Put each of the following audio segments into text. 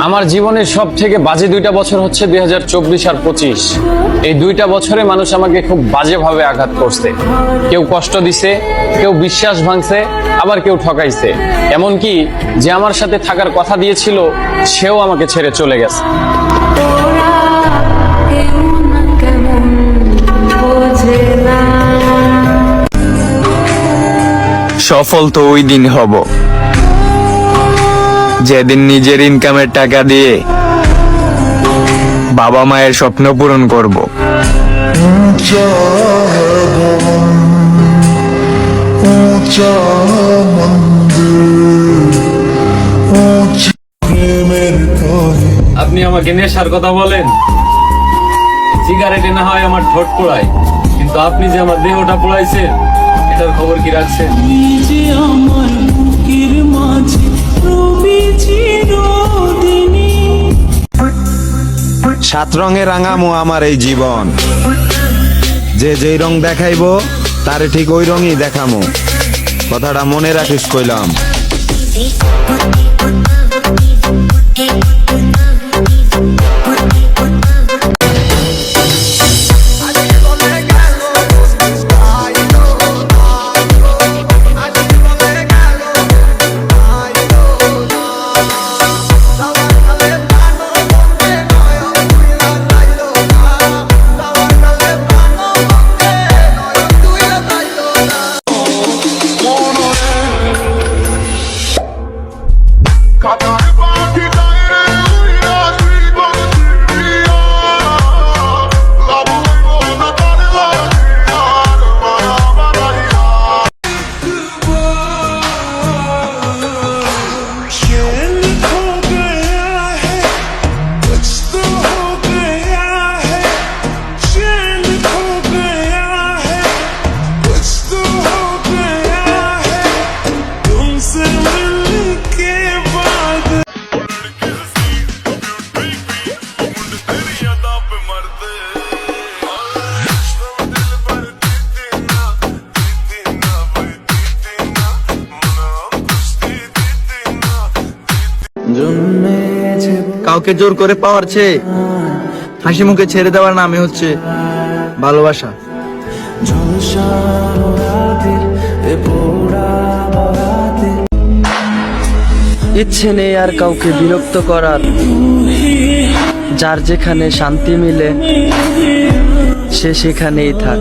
আমার জীবনের সব থেকে বাজে দুইটা বছর হচ্ছে 2024 আর 25। এই দুইটা বছরে মানুষ আমাকে খুব বাজেভাবে আঘাত করছে। কেউ কষ্ট দিছে, কেউ বিশ্বাস ভাঙছে, আবার কেউ ঠকাইছে। এমনকি যে আমার সাথে থাকার কথা দিয়েছিল সেও আমাকে ছেড়ে চলে গেছে। সফল তো ওই দিন হব যেদিন নিজের ইনকামের টাকা দিয়ে বাবা মায়ের স্বপ্ন পূরণ করব। আপনি আমাকে নেশার কথা বলেন, সিগারেটে না হয় আমার ঠোঁট পোড়ায়, কিন্তু আপনি যে আমার দেহটা পোড়াইছেন এটার খবর কি রাখছেন? সাত রঙে রাঙামো আমার এই জীবন, যে যেই রং দেখাইবো তারে ঠিক ওই রঙই দেখামো। কথাটা মনে রাখিস কইলাম। কাউকে জোর করে পাওয়ার চেয়ে হাসি মুখে ছেড়ে দেওয়ার নামই হচ্ছে ভালোবাসা। ইচ্ছে নেই আর কাউকে বিরক্ত করার, যার যেখানে শান্তি মিলে সে সেখানেই থাক।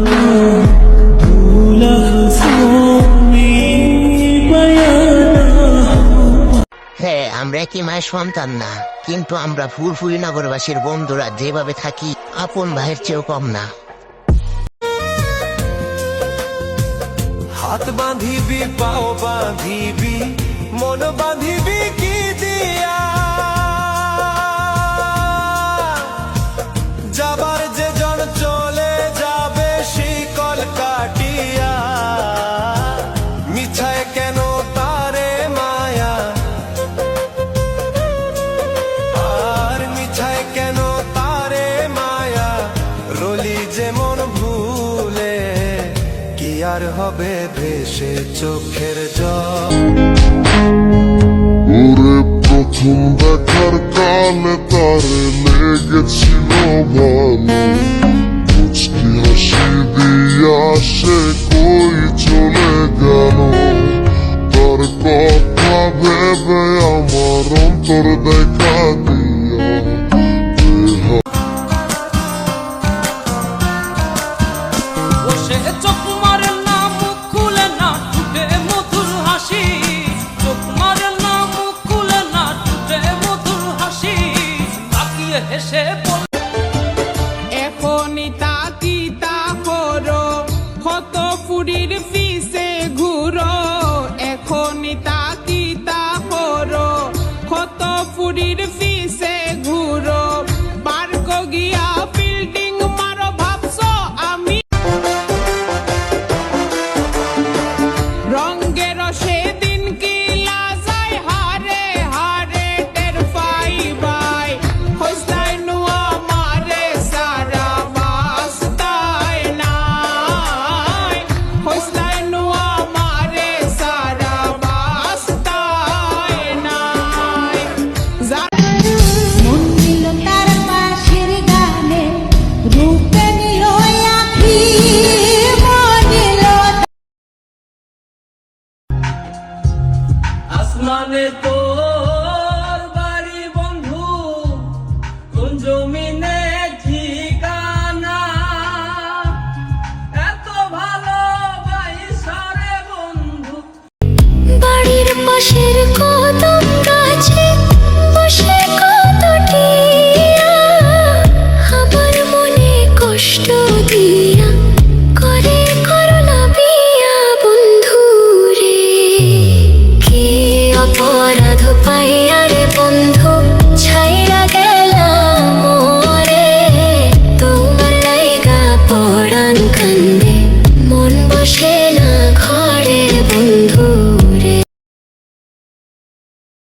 হ্যাঁ, আমরা কি মায়ের সন্তান না, কিন্তু আমরা ফুরফুরি নগরবাসীর বন্ধুরা যেভাবে থাকি আপন ভাইয়ের চেয়েও কম না। হাত বাঁধিবি পাও বাঁধিবি মন বাঁধিবি কি দিয়া, যাবার যে জন চলে যাবে শিকল কাটিয়া, মিছায় কেন তারে মায়া, আর মিছায় কেন তারে মায়া, রলি যেমন ভুলে কি আর হবে ভেসে চোখের জল। ওরে প্রথম দেখার কালে তারে লেগেছিল ভালো, মুচকি হাসি দিয়া সে কই চলে গেল, তার কথা ভেবে আমার অন্তর দেখা দিয়া বসে চোখ মারে না মুখ খুলে না টুটে মধুর হাসি, চোখ মারে না মুখ খুলে না টুটে মধুর হাসি, তাকিয়ে হেসে এখনই তাকি তা করো, কত ফুরির ফিসে ঘুরো, এখনই তাকি তা করো, কত ফুরির ফিসে ঘুরো, পার্ক গিয়া বিল্ডিং মারো ভাবছো আমি রঙ্গের সেদিন কি লাজাই হারে হারে টের পাইবাই, হইস্তাই নুয়া মারে সারা বাস্তায় নাই, হইস্তাই নুয়া মারে সারা বাস্তায় নাই। পাইয়ার